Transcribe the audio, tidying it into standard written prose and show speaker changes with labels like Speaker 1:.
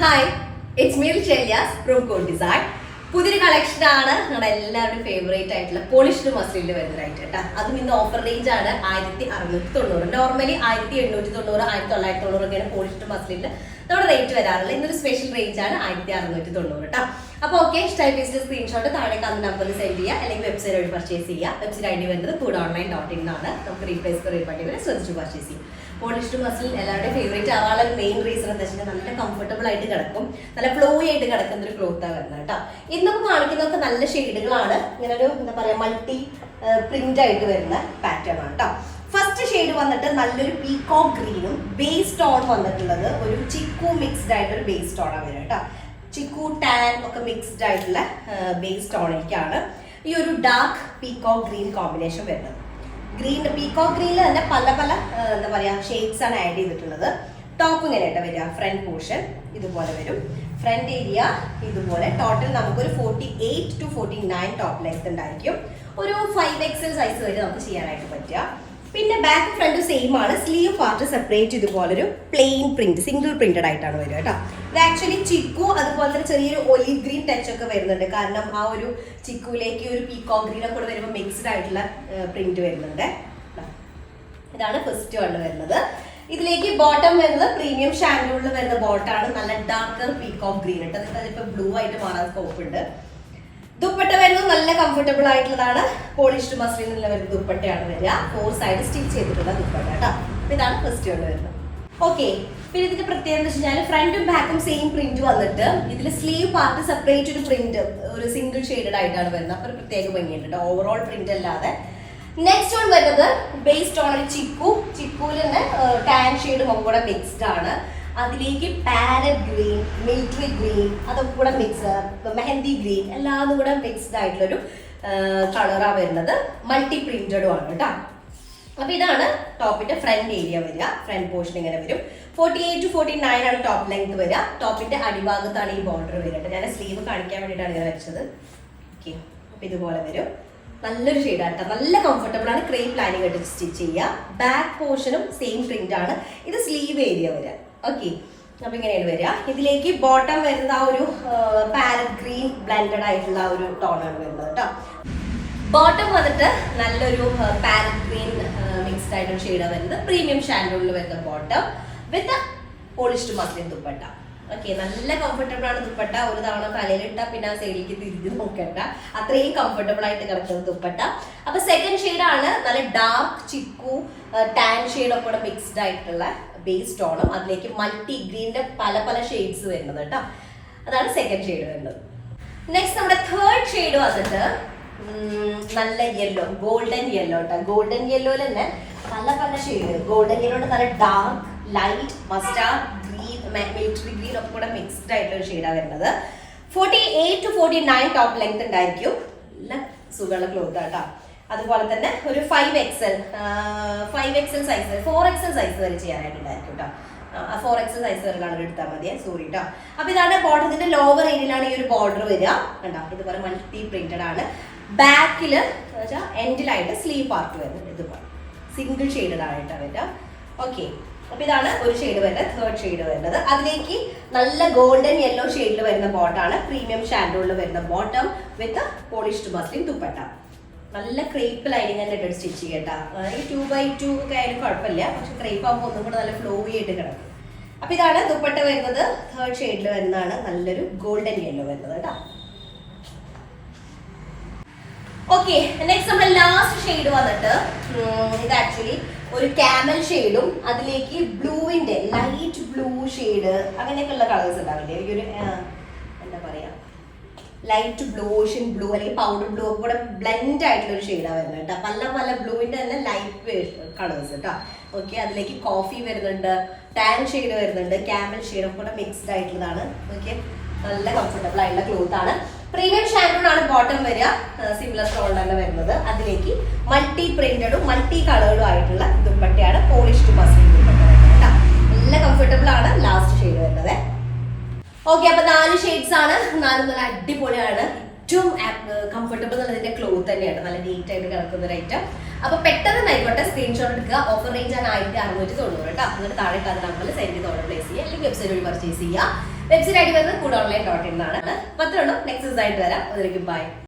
Speaker 1: Hi, it's me Shelyas from code design. പുതിയൊരു collection ആണ് നമ്മുടെ എല്ലാവരുടെയും ഫേവറേറ്റ് ആയിട്ടുള്ള പോളിഷ്ഡ് മസ്ലിനിൽ വരുന്നതായിട്ട് കേട്ടോ. അതും ഇന്ന് ഓഫർ റേഞ്ച് ആണ് 1690. നോർമലി 1890, 1990 ഒക്കെയാണ് പോളിഷ്ഡ് മസ്ലിനിൽ നമ്മുടെ റേറ്റ് വരാറുള്ളത്. ഇന്നൊരു സ്പെഷ്യൽ റേഞ്ച് ആണ് 1690 കേട്ടോ. അപ്പോൾ ഓക്കെ, സ്റ്റൈലിസ്റ്റ് സ്ക്രീൻഷോട്ട് താഴെ കാണുന്ന നമ്പറിൽ സെൻഡ് ചെയ്യുക, അല്ലെങ്കിൽ വെബ്സൈറ്റ് വഴി പർച്ചേസ് ചെയ്യുക. വെബ്സൈറ്റ് ഐ ഡി വരുന്നത് foodonline.in ആണ്. നമുക്ക് റീപ്ലേസ് റീഫണ്ട് വരെ ശ്രദ്ധിച്ച് പർച്ചേസ് ചെയ്യും. പോളിഷ്ഡ് മസ്ലിൻ എല്ലാവരുടെയും ഫേവറേറ്റ് ആവാനുള്ള മെയിൻ റീസൺ എന്താ വെച്ചാൽ നല്ല കംഫർട്ടബിൾ ആയിട്ട് കിടക്കും, നല്ല ഫ്ലോയി ആയിട്ട് കിടക്കുന്ന ഒരു ക്ലോത്താണ് വരുന്നത് കേട്ടോ. ഇന്ന് നമുക്ക് കാണിക്കുന്നതൊക്കെ നല്ല ഷെയ്ഡുകളാണ്. ഇങ്ങനെ ഒരു എന്താ പറയുക മൾട്ടി പ്രിന്റ് ആയിട്ട് വരുന്ന പാറ്റേൺ ആണ് കേട്ടോ. ഫസ്റ്റ് ഷെയ്ഡ് വന്നിട്ട് നല്ലൊരു പീകോക്ക് ഗ്രീനും ബേസ് ടോൺ വന്നിട്ടുള്ളത് ഒരു ചിക്കു മിക്സ്ഡ് ആയിട്ടൊരു ബേസ് ടോണാണ് വരുന്നത് കേട്ടോ. ചിക്കു ടാൻ ഒക്കെ മിക്സ്ഡ് ആയിട്ടുള്ള ബേസ് ടോണിലേക്കാണ് ഈ ഒരു ഡാർക്ക് പീകോക്ക് ഗ്രീൻ കോമ്പിനേഷൻ വരുന്നത്. ഗ്രീൻ പീകോക്ക് ഗ്രീനിൽ തന്നെ പല പല എന്താ പറയുക ഷെയ്ഡ്സ് ആണ് ആഡ് ചെയ്തിട്ടുള്ളത്. ടോപ്പ് ഇങ്ങനെയായിട്ട് വരിക, ഫ്രണ്ട് പോർഷൻ ഇതുപോലെ വരും, ഫ്രണ്ട് ഏരിയ ഇതുപോലെ. ടോട്ടൽ നമുക്കൊരു 48 to 49 ടോപ്പ് ലെങ്ത് ഉണ്ടായിരിക്കും. ഒരു 5XL സൈസ് വരെ നമുക്ക് ചെയ്യാനായിട്ട് പറ്റുക. പിന്നെ ബാക്ക് ഫ്രണ്ട് സെയിം ആണ്. സ്ലീവ് പാർട്ട് സെപ്പറേറ്റ് ഇതുപോലൊരു പ്ലെയിൻ പ്രിന്റ്, സിംഗിൾ പ്രിന്റഡ് ആയിട്ടാണ് വരിക കേട്ടോ. ഇത് ആക്ച്വലി ചിക്കു അതുപോലെ തന്നെ ചെറിയൊരു ഒലിവ് ഗ്രീൻ ടച്ച് ഒക്കെ വരുന്നുണ്ട്. കാരണം ആ ഒരു ചിക്കുവിലേക്ക് ഒരു പീകോക്ക് ഗ്രീൻ ഒക്കെ കൂടെ വരുമ്പോൾ മിക്സ്ഡ് ആയിട്ടുള്ള പ്രിന്റ് വരുന്നുണ്ട്. ഇതാണ് ഫസ്റ്റ് വൺ വരുന്നത്. ഇതിലേക്ക് ബോട്ടം വരുന്നത് പ്രീമിയം ഷാൻഡൂളിൽ വരുന്ന ബോട്ടാണ്. നല്ല ഡാർക്കർ പീകോക്ക് ഗ്രീൻ ഇട്ട് അതിപ്പോ ബ്ലൂ ആയിട്ട് മാറാൻ സ്കോപ്പ് ഉണ്ട്. ദുപ്പട്ട വരുന്നത് നല്ല കംഫർട്ടബിൾ ആയിട്ടുള്ളതാണ്. പോളിഷ്ഡ് മസ്ലിനിൽ വരുന്ന ദുപ്പട്ടയാണ് വരിക. 4 സൈഡ് സ്റ്റിച്ച് ചെയ്തിട്ടുള്ള ദുപ്പട്ട കേട്ടോ. ഇതാണ് ഫസ്റ്റ് വൺ വരുന്നത്. ഓക്കെ, പിന്നെ ഇതിന്റെ പ്രത്യേകത എന്ന് വെച്ചാൽ ഫ്രണ്ടും ബാക്കും സെയിം പ്രിന്റ് വന്നിട്ട് ഇതിൽ സ്ലീവ് പാർട്ട് സെപ്പറേറ്റ് ഒരു പ്രിന്റ്, ഒരു സിംഗിൾ ഷെയ്ഡഡ് ആയിട്ടാണ് വരുന്നത്. അപ്പൊ ഒരു പ്രത്യേക ഭംഗിയുണ്ട് ഓവറോൾ പ്രിന്റ് അല്ലാതെ. നെക്സ്റ്റ് വൺ വരുന്നത് ബേസ്ഡ് ഓൺ ചിക്കുവിൽ തന്നെ ടാൻ ഷെയ്ഡും ഒക്കെ കൂടെ മിക്സ്ഡ് ആണ്. അതിലേക്ക് പാരറ്റ് ഗ്രീൻ, മിലിറ്ററി ഗ്രീൻ, അതൊക്കെ കൂടെ മിക്സ്, മെഹന്തി ഗ്രീൻ എല്ലാം കൂടെ മിക്സ്ഡ് ആയിട്ടുള്ളൊരു കളറാണ് വരുന്നത്. മൾട്ടി പ്രിന്റഡും ആണ് കേട്ടോ. അപ്പൊ ഇതാണ് ടോപ്പിന്റെ ഫ്രണ്ട് ഏരിയ വരിക. ഫ്രണ്ട് പോർഷൻ ഇങ്ങനെ വരും. 48 to 49 ആണ് ടോപ്പ് ലെങ്ത് വരിക. ടോപ്പിന്റെ അടിഭാഗത്താണ് ഈ ബോർഡർ വരുന്നത്. ഞാൻ സ്ലീവ് കാണിക്കാൻ വേണ്ടിയിട്ടാണ് ഇങ്ങനെ വെച്ചത്. ഓക്കെ, അപ്പൊ ഇതുപോലെ വരും. നല്ലൊരു ഷെയ്ഡാണ് കേട്ടോ. നല്ല കംഫർട്ടബിൾ ആണ്. ക്രേപ്പ് ലൈനിങ് ഇട്ട് സ്റ്റിച്ച് ചെയ്യുക. ബാക്ക് പോർഷനും സെയിം പ്രിന്റ് ആണ്. ഇത് സ്ലീവ് ഏരിയ വരിക. ഓക്കെ, അപ്പൊ ഇങ്ങനെയാണ് വരിക. ഇതിലേക്ക് ബോട്ടം വരുന്ന ആ ഒരു പാരറ്റ് ഗ്രീൻ ബ്ലെൻഡഡ് ആയിട്ടുള്ള ഒരു ടോണാണ് വരുന്നത് കേട്ടോ. ബോട്ടം വന്നിട്ട് നല്ലൊരു പാരറ്റ് ഗ്രീൻ മിക്സ്ഡ് ആയിട്ടൊരു ഷെയ്ഡാണ് വരുന്നത്. പ്രീമിയം ഷാൻഡൂളിൽ വരുന്ന ബോട്ടം വിത്ത് പോളിഷ്ഡ് മസ്ലിൻ ദുപ്പട്ട. ഓക്കെ, നല്ല കംഫർട്ടബിൾ ആണ് ദുപ്പട്ട. ഒരു തവണ തലയിലിട്ട പിന്നെ ആ സൈഡിലേക്ക് തിരിഞ്ഞ് നോക്കണ്ട, അത്രയും കംഫർട്ടബിൾ ആയിട്ട് കിടക്കുന്ന ദുപ്പട്ട. അപ്പൊ സെക്കൻഡ് ഷെയ്ഡാണ് നല്ല ഡാർക്ക് ചിക്കു ടാൻ ഷെയ്ഡൊക്കെ കൂടെ മിക്സ്ഡ് ആയിട്ടുള്ള ബേസ് ടോണും അതിലേക്ക് മൾട്ടി ഗ്രീനിന്റെ പല പല ഷെയ്ഡ്സ് വരുന്നത് കേട്ടോ. അതാണ് സെക്കൻഡ് ഷെയ്ഡ് വരുന്നത്. നെക്സ്റ്റ് നമ്മുടെ തേർഡ് ഷെയ്ഡ് വന്നിട്ട് നല്ല യെല്ലോ, ഗോൾഡൻ യെല്ലോ കേട്ടോ. ഗോൾഡൻ യെല്ലോയിൽ തന്നെ പല പല ഷെയ്ഡ്. ഗോൾഡൻ യെല്ലോയുടെ നല്ല dark, light, mustard green, military green ഒക്കെ കൂടെ മിക്സ്ഡ് ആയിട്ടുള്ള ഷെയ്ഡാണ് വരുന്നത്. 48 to 49 ടോപ്പ് ലെങ്ത് ഉണ്ടായിരിക്കും. നല്ല സുഖമുള്ള ക്ലോത്ത് കേട്ടോ. അതുപോലെ തന്നെ ഒരു 5XL സൈസ്, 4XL സൈസ് വരെ ചെയ്യാനായിട്ടുണ്ടായിരിക്കും കേട്ടോ. 4XL സൈസ് വരെ കളർ എടുത്താൽ മതിയെ, സോറി കേട്ടോ. അപ്പൊ ഇതാണ് ബോർഡറിന്റെ ലോവർ ഏരിയയിലാണ് ഈ ഒരു ബോർഡർ വരിക കണ്ടോ. ഇതുപോലെ മൾട്ടി പ്രിന്റഡ് ആണ്. ബാക്കില് എൻഡിലായിട്ട് സ്ലീവ് പാർട്ട് വരുന്നുണ്ട്. ഇതുപോലെ സിംഗിൾ ഷെയ്ഡഡ് ആയിട്ടാണ് വരിക. ഓക്കെ, അപ്പൊ ഇതാണ് ഒരു ഷെയ്ഡ് വരുന്നത്. തേർഡ് ഷെയ്ഡ് വരുന്നത്. അതിലേക്ക് നല്ല ഗോൾഡൻ യെല്ലോ ഷെയ്ഡിൽ വരുന്ന ബോട്ടാണ്. പ്രീമിയം ഷാൻഡൂളിൽ വരുന്ന ബോട്ടം വിത്ത് പോളിഷ്ഡ് മസ്ലിൻ ദുപ്പട്ട. നല്ല ക്രേപ്പ് ലൈനിങ് തന്നെ ഇട്ട് സ്റ്റിച്ച് ചെയ്യട്ടാ. ഈ 2x2 ഒക്കെ ആയാലും കുഴപ്പമില്ല, പക്ഷെ ക്രേപ്പ് ആകുമ്പോൾ ഒന്നും കൂടെ നല്ല ഫ്ലോയി ആയിട്ട് കിടക്കും. അപ്പൊ ഇതാണ് ദുപ്പട്ട വരുന്നത്. തേർഡ് ഷെയ്ഡിൽ വരുന്നതാണ് നല്ലൊരു ഗോൾഡൻ യെല്ലോ വരുന്നത് കേട്ടോ. ഓക്കെ, നെക്സ്റ്റ് നമ്മുടെ ലാസ്റ്റ് ഷെയ്ഡ് വന്നിട്ട് ഇത് ആക്ച്വലി ഒരു ക്യാമൽ ഷെയ്ഡും അതിലേക്ക് ബ്ലൂവിന്റെ ലൈറ്റ് ബ്ലൂ ഷെയ്ഡ് അങ്ങനെയൊക്കെയുള്ള കളേഴ്സ് ഉണ്ടാവില്ലേ. ഈ ഒരു എന്താ പറയാ ലൈറ്റ് ബ്ലൂ, ഓഷ്യൻ ബ്ലൂ അല്ലെങ്കിൽ പൗഡർ ബ്ലൂ ഒക്കെ കൂടെ ബ്ലെൻഡ് ആയിട്ടുള്ള ഒരു ഷെയ്ഡാണ് വരുന്നത് കേട്ടോ. പല പല ബ്ലൂവിന്റെ തന്നെ ലൈറ്റ് കളേഴ്സ് കേട്ടോ. ഓക്കെ, അതിലേക്ക് കോഫി വരുന്നുണ്ട്, ടാൻ ഷെയ്ഡ് വരുന്നുണ്ട്, ക്യാമൽ ഷെയ്ഡ് ഒക്കെ കൂടെ മിക്സ്ഡ് ആയിട്ടുള്ളതാണ്. ഓക്കെ, നല്ല കംഫർട്ടബിൾ ആയിട്ടുള്ള ക്ലോത്ത് ആണ്. പ്രീമിയം ഷാൻഡൂളാണ് ബോട്ടം വരിക. സിമിലർ സ്റ്റോൺ തന്നെ വരുന്നത്. അതിലേക്ക് മൾട്ടി പ്രിന്റഡും മൾട്ടി കളേർഡും ആയിട്ടുള്ള ദുപ്പട്ടയാണ്. പോളിഷ്ഡ് മസ്ലിൻ ദുപ്പട്ട കേട്ടോ. നല്ല കംഫർട്ടബിൾ ആണ്. ലാസ്റ്റ് ഷെയ്ഡ് വരുന്നത്. ഓക്കെ, അപ്പൊ 4 ഷെയ്ഡ്സ് ആണ്. 4 നല്ല അടിപൊളിയാണ്. ഏറ്റവും കംഫർട്ടബിൾ എന്നുള്ളതിന്റെ ക്ലോത്ത് തന്നെയാണ്. നല്ല നീറ്റ് ആയിട്ട് കിടക്കുന്ന ഒരു ഐറ്റം. അപ്പൊ പെട്ടെന്ന് ആയിക്കോട്ടെ സ്ക്രീൻഷോട്ട് എടുക്കുക. ഓഫർ റേഞ്ച് ആണ് 1690 കേട്ടോ. എന്നിട്ട് താഴെ നമ്പറിൽ സെൻഡ് ചെയ്ത് ഓർഡർ പ്ലേസ് ചെയ്യുക, അല്ലെങ്കിൽ വെബ്സൈറ്റ് വഴി പർച്ചേസ് ചെയ്യുക. വെബ്സൈറ്റ് ആയിട്ട് വരുന്നത് കൂടെ ഓൺലൈൻ.in എന്നാണ്. മാത്രമേ ഉള്ളൂ. നെക്സ്റ്റ് ആയിട്ട് വരാം. അതിലേക്ക് ബൈ.